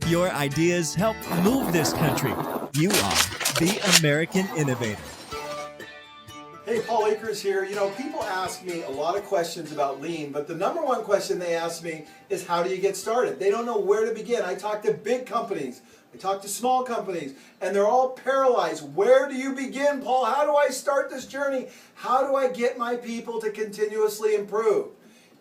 Your ideas help move this country. You are the American innovator. Hey, Paul Akers here. You know, people ask me a lot of questions about lean, but the number one question they ask me is how do you get started? They don't know where to begin. I talk to big companies, I talk to small companies, and they're all paralyzed. Where do you begin, Paul? How do I start this journey? How do I get my people to continuously improve?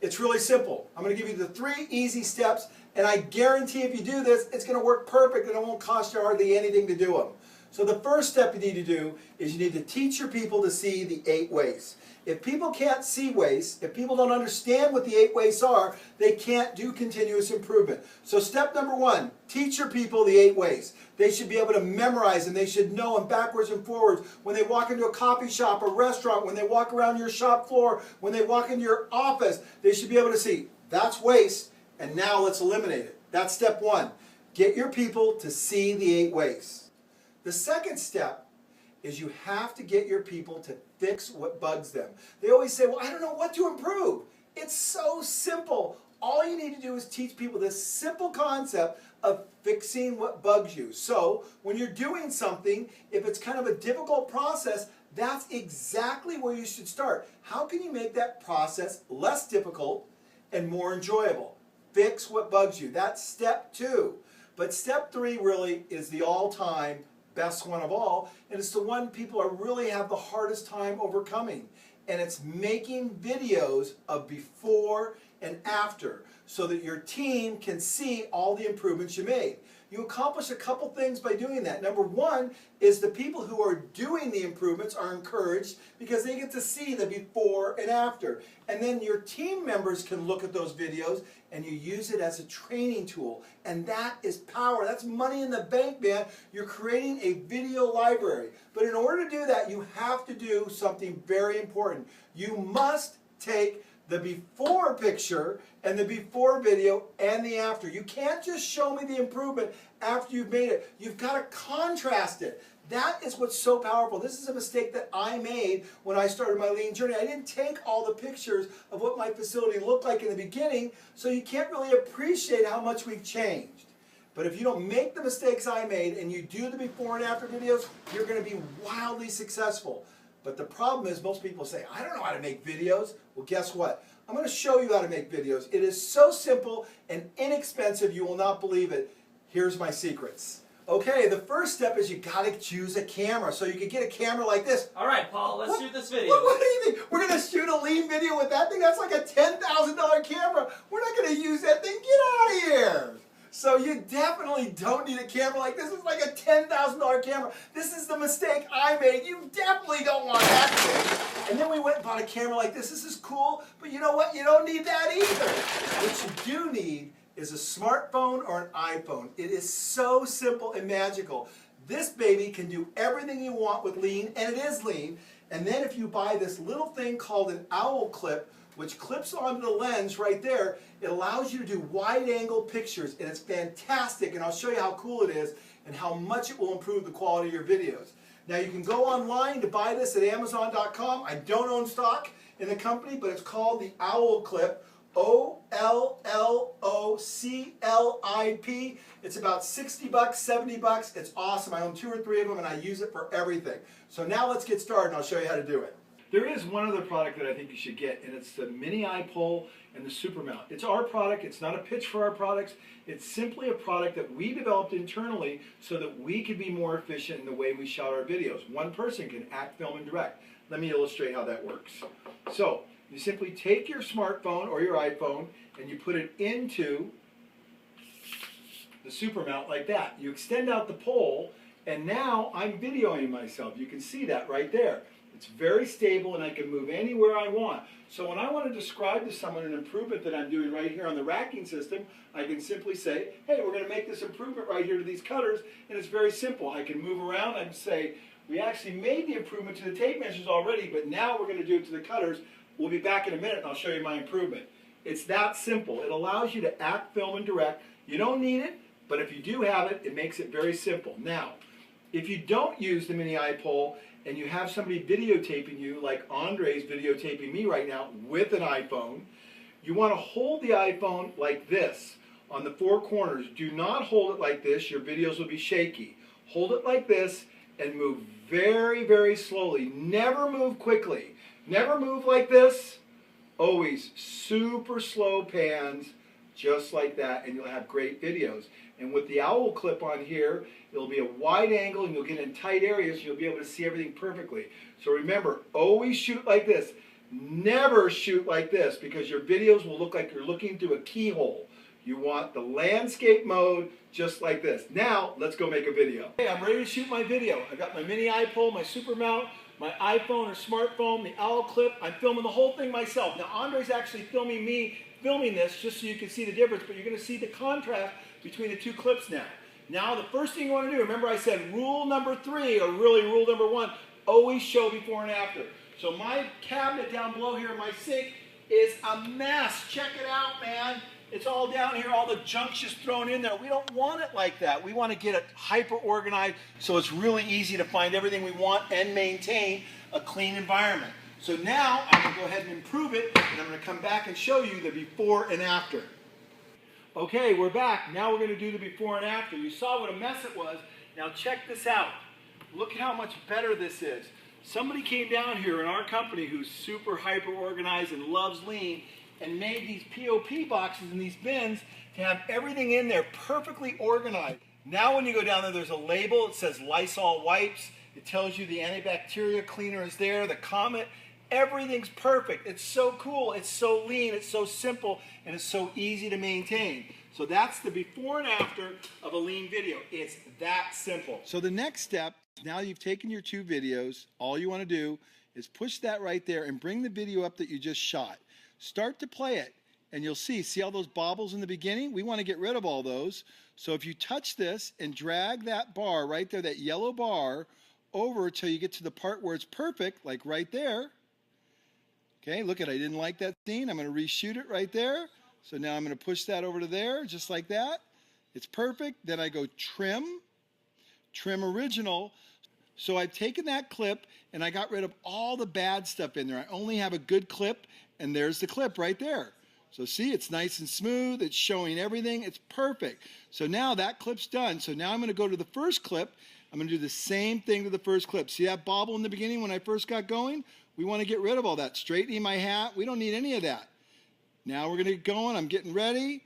It's really simple. I'm going to give you the 3 easy steps, and I guarantee if you do this, it's going to work perfect and it won't cost you hardly anything to do them. So the first step you need to do is you need to teach your people to see the 8 wastes. If people can't see waste, if people don't understand what the 8 wastes are, they can't do continuous improvement. So step number 1, teach your people the 8 wastes. They should be able to memorize them. They should know them backwards and forwards. When they walk into a coffee shop, a restaurant, when they walk around your shop floor, when they walk into your office, they should be able to see, that's waste, and now let's eliminate it. That's step 1. Get your people to see the 8 wastes. The second step is you have to get your people to fix what bugs them. They always say, well, I don't know what to improve. It's so simple. All you need to do is teach people this simple concept of fixing what bugs you. So when you're doing something, if it's kind of a difficult process, that's exactly where you should start. How can you make that process less difficult and more enjoyable? Fix what bugs you. That's step 2. But step 3 really is the all-time best one of all, and it's the one people are really have the hardest time overcoming, and it's making videos of before and after so that your team can see all the improvements you made. You accomplish a couple things by doing that. Number 1 is the people who are doing the improvements are encouraged because they get to see the before and after. And then your team members can look at those videos and you use it as a training tool. And that is power. That's money in the bank, man. You're creating a video library. But in order to do that, you have to do something very important. You must take the before picture and the before video and the after. You can't just show me the improvement after you've made it. You've got to contrast it. That is what's so powerful. This is a mistake that I made when I started my lean journey. I didn't take all the pictures of what my facility looked like in the beginning, so you can't really appreciate how much we've changed. But if you don't make the mistakes I made and you do the before and after videos, you're going to be wildly successful. But the problem is most people say, I don't know how to make videos. Well, guess what? I'm going to show you how to make videos. It is so simple and inexpensive, you will not believe it. Here's my secrets. Okay, the first step is you got to choose a camera. So you can get a camera like this. All right, Paul, let's shoot this video. What do you think? We're going to shoot a lean video with that thing? That's like a $10,000 camera. We're not going to use that thing. Get out of here. So you definitely don't need a camera like this. It's like a $10,000 camera. This is the mistake I made. You definitely don't want that thing. And then we went and bought a camera like this. This is cool, but you know what? You don't need that either. What you do need is a smartphone or an iPhone. It is so simple and magical. This baby can do everything you want with lean, and it is lean. And then if you buy this little thing called an owl clip, which clips onto the lens right there, it allows you to do wide-angle pictures, and it's fantastic, and I'll show you how cool it is and how much it will improve the quality of your videos. Now you can go online to buy this at Amazon.com. I don't own stock in the company, but it's called the Owl Clip, OLLOCLIP. It's about 60 bucks, 70 bucks. It's awesome. I own 2 or 3 of them, and I use it for everything. So now let's get started, and I'll show you how to do it. There is one other product that I think you should get, and it's the mini eye pole and the super mount. It's our product. It's not a pitch for our products. It's simply a product that we developed internally so that we could be more efficient in the way we shot our videos. One person can act, film, and direct. Let me illustrate how that works. So you simply take your smartphone or your iPhone and you put it into the super mount like that. You extend out the pole, and now I'm videoing myself. You can see that right there. It's very stable, and I can move anywhere I want. So when I want to describe to someone an improvement that I'm doing right here on the racking system, I can simply say, hey, we're going to make this improvement right here to these cutters, and it's very simple. I can move around. I can say, we actually made the improvement to the tape measures already, but now we're going to do it to the cutters. We'll be back in a minute, and I'll show you my improvement. It's that simple. It allows you to act, film, and direct. You don't need it, but if you do have it, it makes it very simple. Now, if you don't use the mini eye pole, and you have somebody videotaping you, like Andre's videotaping me right now with an iPhone, you want to hold the iPhone like this on the four corners. Do not hold it like this. Your videos will be shaky. Hold it like this and move very, very slowly. Never move quickly. Never move like this. Always super slow pans, just like that, and you'll have great videos. And with the owl clip on here, it'll be a wide angle and you'll get in tight areas and you'll be able to see everything perfectly. So remember, always shoot like this. Never shoot like this because your videos will look like you're looking through a keyhole. You want the landscape mode just like this. Now, let's go make a video. Hey, I'm ready to shoot my video. I've got my mini iPole, my super mount, my iPhone or smartphone, the owl clip. I'm filming the whole thing myself. Now, Andre's actually filming me filming this just so you can see the difference, but you're going to see the contrast between the two clips now. Now, the first thing you want to do, remember I said rule number 3, or really rule number 1, always show before and after. So my cabinet down below here in my sink is a mess. Check it out, man. It's all down here, all the junk's just thrown in there. We don't want it like that. We want to get it hyper organized so it's really easy to find everything we want and maintain a clean environment. So now I'm going to go ahead and improve it, and I'm going to come back and show you the before and after. Okay, we're back. Now we're going to do the before and after. You saw what a mess it was. Now check this out. Look at how much better this is. Somebody came down here in our company who's super hyper organized and loves lean and made these POP boxes and these bins to have everything in there perfectly organized. Now when you go down there, there's a label. It says Lysol wipes. It tells you the antibacterial cleaner is there, the Comet. Everything's perfect. It's so cool. It's so lean. It's so simple. And it's so easy to maintain. So that's the before and after of a lean video. It's that simple. So the next step, now you've taken your 2 videos, all you want to do is push that right there and bring the video up that you just shot. Start to play it, and you'll see all those bobbles in the beginning? We want to get rid of all those. So if you touch this and drag that bar right there, that yellow bar, over till you get to the part where it's perfect, like right there. Okay, look at I didn't like that scene. I'm going to reshoot it right there. So now I'm going to push that over to there, just like that. It's perfect. Then I go trim original. So I've taken that clip and I got rid of all the bad stuff in there. I only have a good clip, and there's the clip right there. So see, it's nice and smooth. It's showing everything. It's perfect. So now that clip's done. So now I'm going to go to the first clip. I'm going to do the same thing to the first clip. See that bobble in the beginning when I first got going? We want to get rid of all that. Straightening my hat. We don't need any of that. Now we're going to get going. I'm getting ready,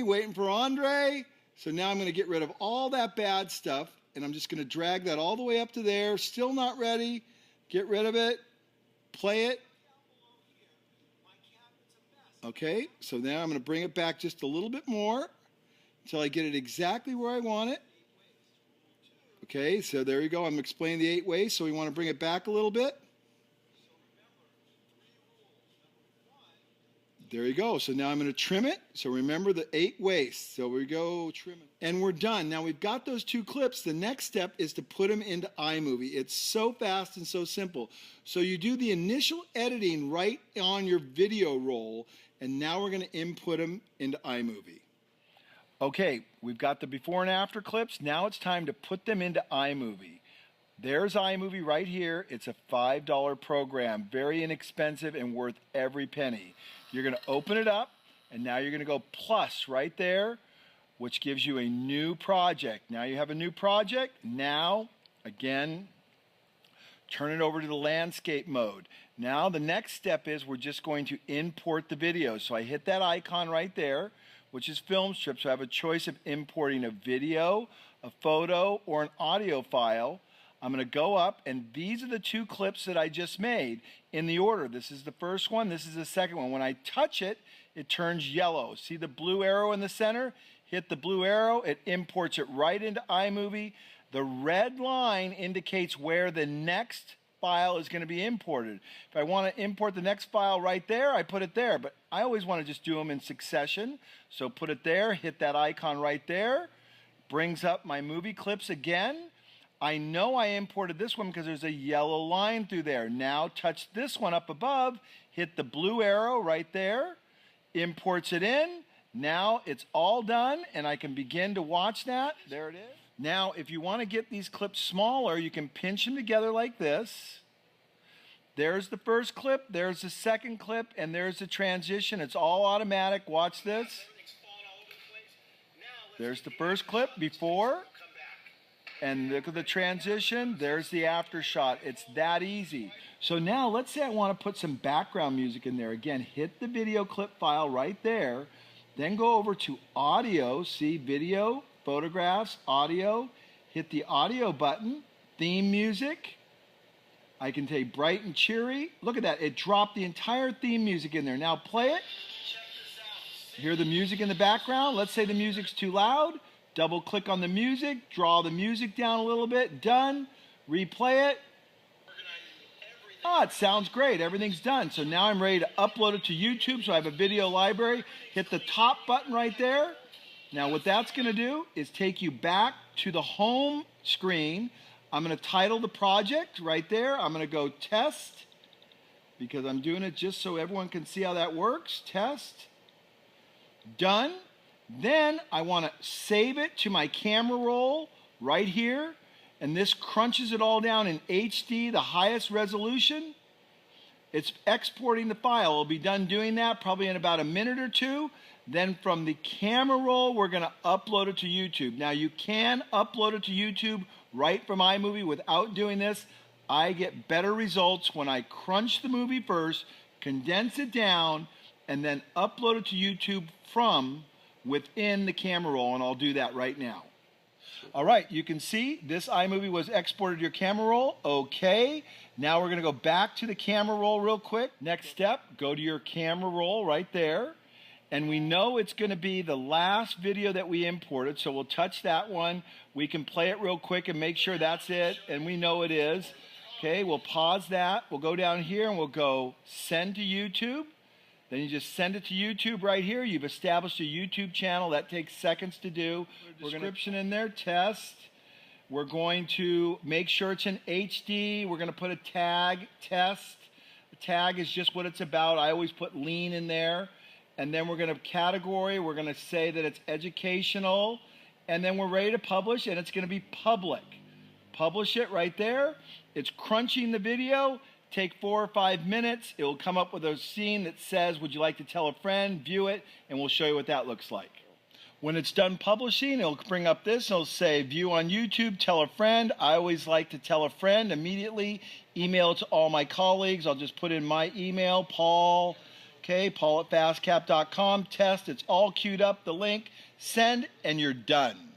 waiting for Andre. So now I'm going to get rid of all that bad stuff, and I'm just going to drag that all the way up to there. Still not ready. Get rid of it. Play it. Okay, so now I'm going to bring it back just a little bit more until I get it exactly where I want it. Okay, so there you go. I'm explaining the 8 ways, so we want to bring it back a little bit. There you go. So now I'm going to trim it. So remember the 8 ways. So we go trim it. And we're done. Now we've got those 2 clips. The next step is to put them into iMovie. It's so fast and so simple. So you do the initial editing right on your video roll, and now we're going to input them into iMovie. Okay, we've got the before and after clips. Now it's time to put them into iMovie. There's iMovie right here. It's a $5 program, very inexpensive and worth every penny. You're going to open it up, and now you're going to go plus right there, which gives you a new project. Now you have a new project. Now, again, turn it over to the landscape mode. Now the next step is we're just going to import the video. So I hit that icon right there, which is film strip. So I have a choice of importing a video, a photo, or an audio file. I'm going to go up, and these are the 2 clips that I just made in the order. This is the first one. This is the second one. When I touch it, it turns yellow. See the blue arrow in the center? Hit the blue arrow. It imports it right into iMovie. The red line indicates where the next file is going to be imported. If I want to import the next file right there, I put it there. But I always want to just do them in succession. So put it there. Hit that icon right there. Brings up my movie clips again. I know I imported this one because there's a yellow line through there. Now touch this one up above, hit the blue arrow right there, imports it in. Now it's all done, and I can begin to watch that. There it is. Now, if you want to get these clips smaller, you can pinch them together like this. There's the first clip, there's the second clip, and there's the transition. It's all automatic. Watch this. There's the first clip before. And look at the transition. There's the after shot. It's that easy. So now let's say I want to put some background music in there. Again, hit the video clip file right there. Then go over to audio. See video, photographs, audio. Hit the audio button. Theme music. I can take bright and cheery. Look at that. It dropped the entire theme music in there. Now play it. Hear the music in the background. Let's say the music's too loud. Double click on the music. Draw the music down a little bit. Done. Replay it. Ah, it sounds great. Everything's done. So now I'm ready to upload it to YouTube. So I have a video library. Hit the top button right there. Now what that's going to do is take you back to the home screen. I'm going to title the project right there. I'm going to go test because I'm doing it just so everyone can see how that works. Test. Done. Then I want to save it to my camera roll right here. And this crunches it all down in HD, the highest resolution. It's exporting the file. It'll be done doing that probably in about a minute or two. Then from the camera roll, we're going to upload it to YouTube. Now you can upload it to YouTube right from iMovie without doing this. I get better results when I crunch the movie first, condense it down, and then upload it to YouTube from within the camera roll, and I'll do that right now. All right, you can see this iMovie was exported to your camera roll. Okay, now we're going to go back to the camera roll real quick. Next step, go to your camera roll right there. And we know it's going to be the last video that we imported, so we'll touch that one. We can play it real quick and make sure that's it, and we know it is. Okay, we'll pause that. We'll go down here and we'll go send to YouTube. Then you just send it to YouTube right here. You've established a YouTube channel. That takes seconds to do. Description in there, test. We're going to make sure it's in HD. We're going to put a tag, test. The tag is just what it's about. I always put lean in there. And then we're going to category. We're going to say that it's educational. And then we're ready to publish, and it's going to be public. Publish it right there. It's crunching the video. Take 4 or 5 minutes. It will come up with a scene that says, would you like to tell a friend? View it, and we'll show you what that looks like. When it's done publishing, it'll bring up this. It'll say, view on YouTube, tell a friend. I always like to tell a friend immediately. Email it to all my colleagues. I'll just put in my email, Paul. Okay, Paul at FastCap.com. Test. It's all queued up. The link. Send, and you're done.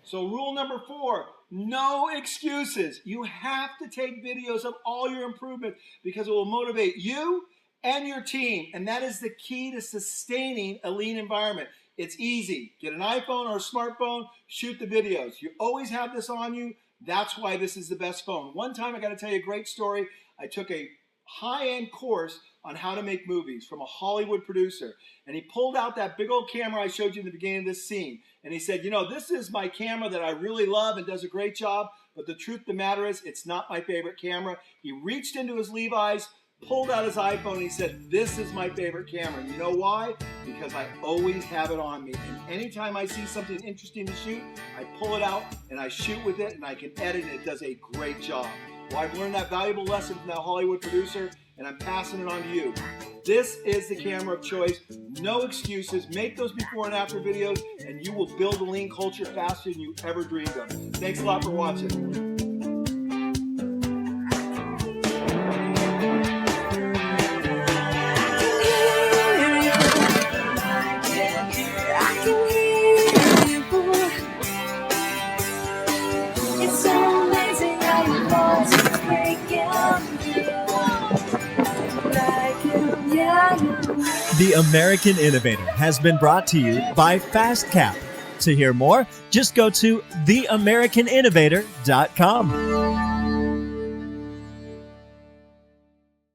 So rule number 4. No excuses. You have to take videos of all your improvements because it will motivate you and your team. And that is the key to sustaining a lean environment. It's easy. Get an iPhone or a smartphone, shoot the videos. You always have this on you. That's why this is the best phone. One time, I got to tell you a great story. I took a high-end course on how to make movies from a Hollywood producer. And he pulled out that big old camera I showed you in the beginning of this scene. And he said, you know, this is my camera that I really love and does a great job, but the truth of the matter is it's not my favorite camera. He reached into his Levi's, pulled out his iPhone, and he said, this is my favorite camera. And you know why? Because I always have it on me. And anytime I see something interesting to shoot, I pull it out and I shoot with it, and I can edit, and it does a great job. Well, I've learned that valuable lesson from that Hollywood producer, and I'm passing it on to you. This is the camera of choice. No excuses. Make those before and after videos, and you will build a lean culture faster than you ever dreamed of. Thanks a lot for watching. The American Innovator has been brought to you by FastCap. To hear more, just go to theamericaninnovator.com.